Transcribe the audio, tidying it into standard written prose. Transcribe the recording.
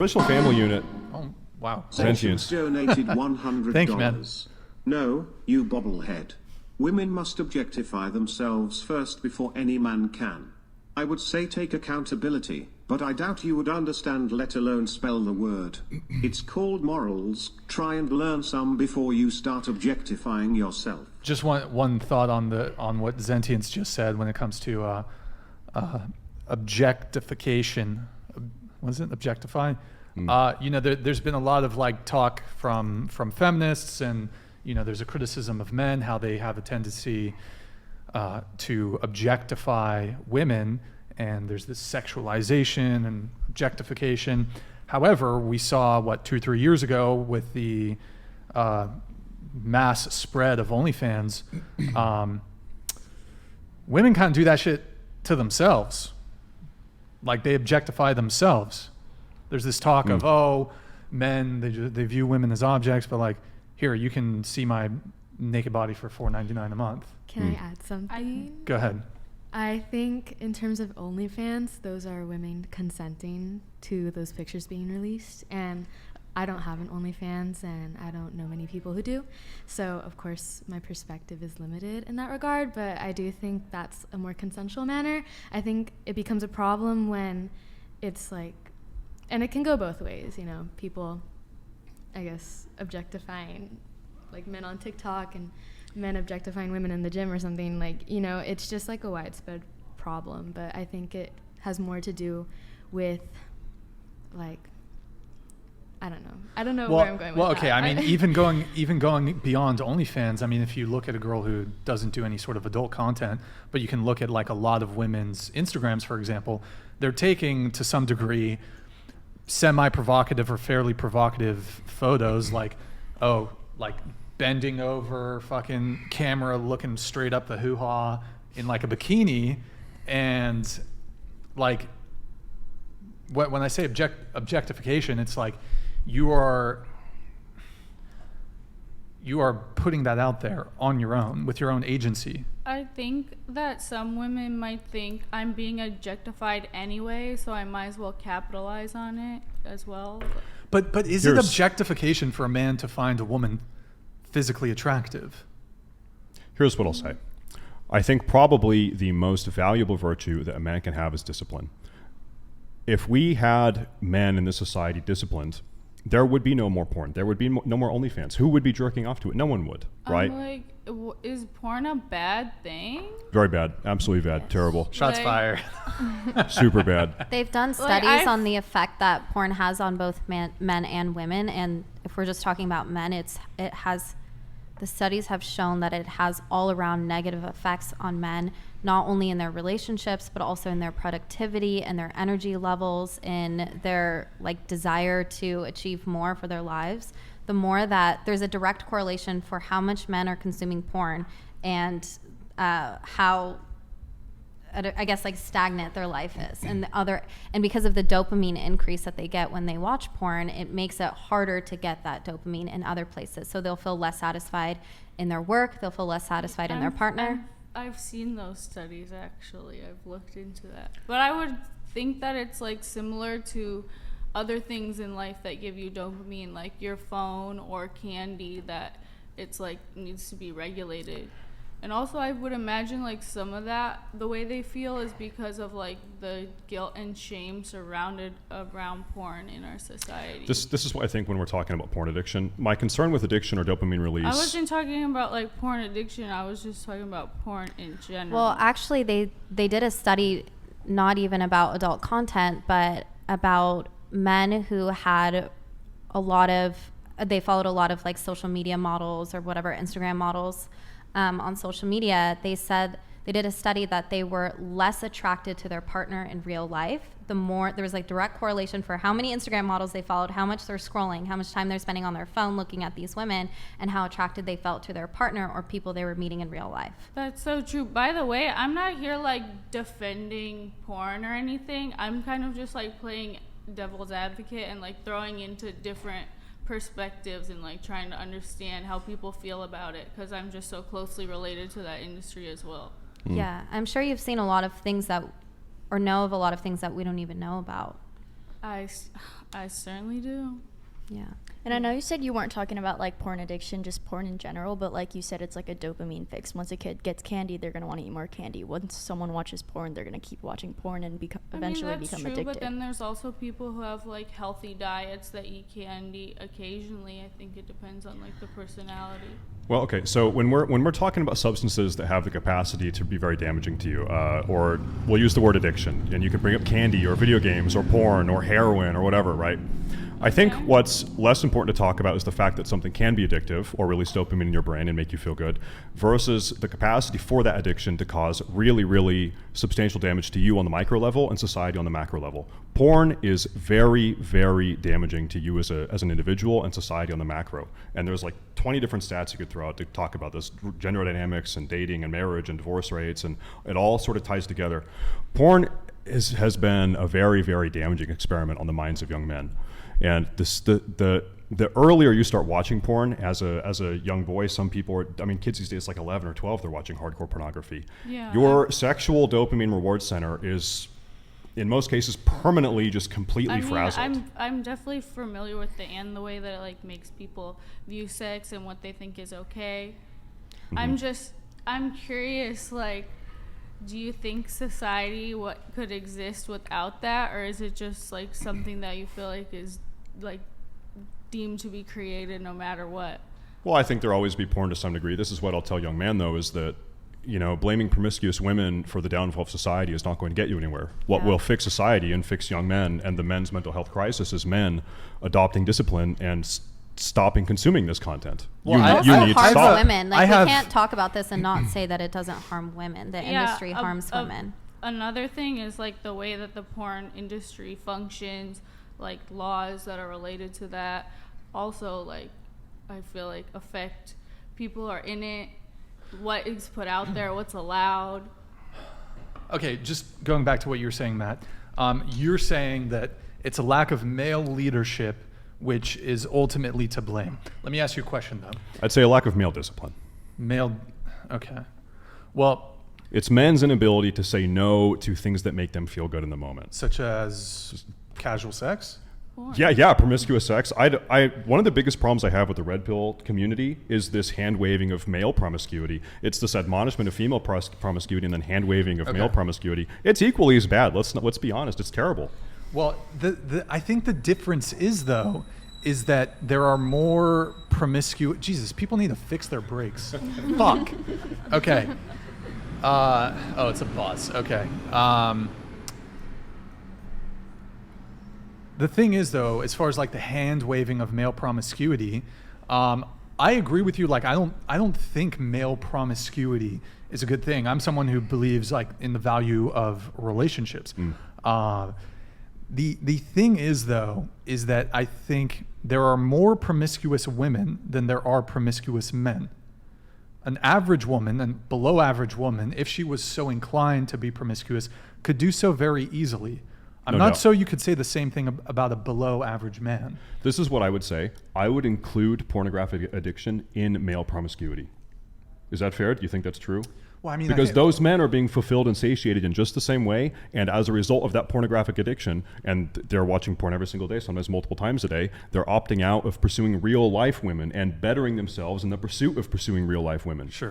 Original family unit. Oh, wow. Sentience. Donated $100. Thank you, man. No, you bobblehead. Women must objectify themselves first before any man can. I would say take accountability, but I doubt you would understand, let alone spell the word. It's called morals. Try and learn some before you start objectifying yourself. Just one thought on what Zentience just said when it comes to objectification. What is it? Objectify? There's been a lot of talk from feminists, and there's a criticism of men, how they have a tendency to objectify women, and there's this sexualization and objectification. However, we saw 2 or 3 years ago with the mass spread of OnlyFans, women kind of do that shit to themselves. They objectify themselves. There's this talk of, men, they view women as objects, but here, you can see my naked body for $4.99 a month. Can I add something? Go ahead. I think in terms of OnlyFans, those are women consenting to those pictures being released. And I don't have an OnlyFans, and I don't know many people who do. So, of course, my perspective is limited in that regard. But I do think that's a more consensual manner. I think it becomes a problem when it's and it can go both ways, people, I guess, objectifying men on TikTok and men objectifying women in the gym or something. It's just a widespread problem. But I think it has more to do with I don't know where I'm going with that. Well, okay. I mean, even going beyond OnlyFans. I mean, if you look at a girl who doesn't do any sort of adult content, but you can look at a lot of women's Instagrams, for example, they're taking to some degree semi-provocative or fairly provocative photos, bending over, fucking camera looking straight up the hoo-ha in a bikini, and when I say objectification, it's you are putting that out there on your own with your own agency. I think that some women might think I'm being objectified anyway, so I might as well capitalize on it as well. But is it objectification for a man to find a woman physically attractive? Here's what I'll say. I think probably the most valuable virtue that a man can have is discipline. If we had men in this society disciplined, there would be no more porn. There would be no more OnlyFans. Who would be jerking off to it? No one would, right? Is porn a bad thing? Very bad. Absolutely bad. Yes. Terrible. Shots fired. Super bad. They've done studies on the effect that porn has on both men and women. And if we're just talking about men, the studies have shown that it has all around negative effects on men, not only in their relationships, but also in their productivity and their energy levels, in their desire to achieve more for their lives. The more that there's a direct correlation for how much men are consuming porn and how, I guess, stagnant their life is, and because of the dopamine increase that they get when they watch porn, it makes it harder to get that dopamine in other places. So they'll feel less satisfied in their work. They'll feel less satisfied in their partner. I've seen those studies, actually. I've looked into that. But I would think that it's similar to other things in life that give you dopamine, like your phone or candy, that it's needs to be regulated. And also I would imagine some of that, the way they feel, is because of the guilt and shame surrounded around porn in our society. This is what I think when we're talking about porn addiction. My concern with addiction or dopamine release. I wasn't talking about porn addiction. I was just talking about porn in general. Well, actually, they did a study, not even about adult content, but about men who had they followed a lot of social media models or whatever, Instagram models. On social media, they said they did a study that they were less attracted to their partner in real life. The more there was direct correlation for how many Instagram models they followed, how much they're scrolling, how much time they're spending on their phone looking at these women, and how attracted they felt to their partner or people they were meeting in real life. That's so true. By the way, I'm not here defending porn or anything. I'm kind of just playing devil's advocate and throwing into different perspectives and trying to understand how people feel about it, because I'm just so closely related to that industry as well. Yeah, I'm sure you've seen a lot of things that, or know of a lot of things that we don't even know about. I certainly do. Yeah. And I know you said you weren't talking about like porn addiction, just porn in general, but like you said, it's like a dopamine fix. Once a kid gets candy, they're going to want to eat more candy. Once someone watches porn, they're going to keep watching porn and eventually that's become true, addicted. But then there's also people who have like healthy diets that eat candy occasionally. I think it depends on like the personality. Well, okay. So when we're talking about substances that have the capacity to be very damaging to you, or we'll use the word addiction, and you can bring up candy or video games or porn or heroin or whatever, right? I think what's less important to talk about is the fact that something can be addictive or release dopamine in your brain and make you feel good, versus the capacity for that addiction to cause really, really substantial damage to you on the micro level and society on the macro level. Porn is very, very damaging to you as an individual and society on the macro. And there's like 20 different stats you could throw out to talk about this, gender dynamics and dating and marriage and divorce rates, and it all sort of ties together. Porn has been a very, very damaging experiment on the minds of young men. And the earlier you start watching porn as a young boy, some people are, I mean, kids these days, like 11 or 12, they're watching hardcore pornography. Yeah. Your sexual dopamine reward center is, in most cases, permanently just completely frazzled. I'm definitely familiar with the way that it like makes people view sex and what they think is okay. Mm-hmm. I'm curious, like, do you think society could exist without that, or is it just like something that you feel like is like deemed to be created no matter what? Well, I think there'll always be porn to some degree. This is what I'll tell young men, though, is that, you know, blaming promiscuous women for the downfall of society is not going to get you anywhere. What will fix society and fix young men and the men's mental health crisis is men adopting discipline and stopping consuming this content. Well, you need to harms stop. women. Like, we can't talk about this and not say that it doesn't harm women. The industry harms women. Another thing is like the way that the porn industry functions, like laws that are related to that, also like I feel like affect people who are in it, what is put out there, what's allowed. Okay, just going back to what you were saying, Matt. You're saying that it's a lack of male leadership which is ultimately to blame. Let me ask you a question, though. I'd say a lack of male discipline. Okay. Well, it's men's inability to say no to things that make them feel good in the moment. Such as casual sex? Yeah, promiscuous sex. One of the biggest problems I have with the red pill community is this hand waving of male promiscuity. It's this admonishment of female promiscuity and then hand waving of male promiscuity. It's equally as bad. Let's be honest. It's terrible. Well, I think the difference is that there are more promiscuous. Jesus, people need to fix their brakes. Fuck. Okay. It's a bus. Okay. The thing is, though, as far as like the hand waving of male promiscuity, I agree with you. Like, I don't think male promiscuity is a good thing. I'm someone who believes like in the value of relationships. The thing is, though, is that I think there are more promiscuous women than there are promiscuous men. An average woman and below average woman, if she was so inclined to be promiscuous, could do so very easily. I'm not so you could say the same thing about a below average man. This is what I would say. I would include pornographic addiction in male promiscuity. Is that fair? Do you think that's true? Well, I mean, because those men are being fulfilled and satiated in just the same way, and as a result of that pornographic addiction, and they're watching porn every single day, sometimes multiple times a day, they're opting out of pursuing real life women and bettering themselves in the pursuit of pursuing real life women. Sure.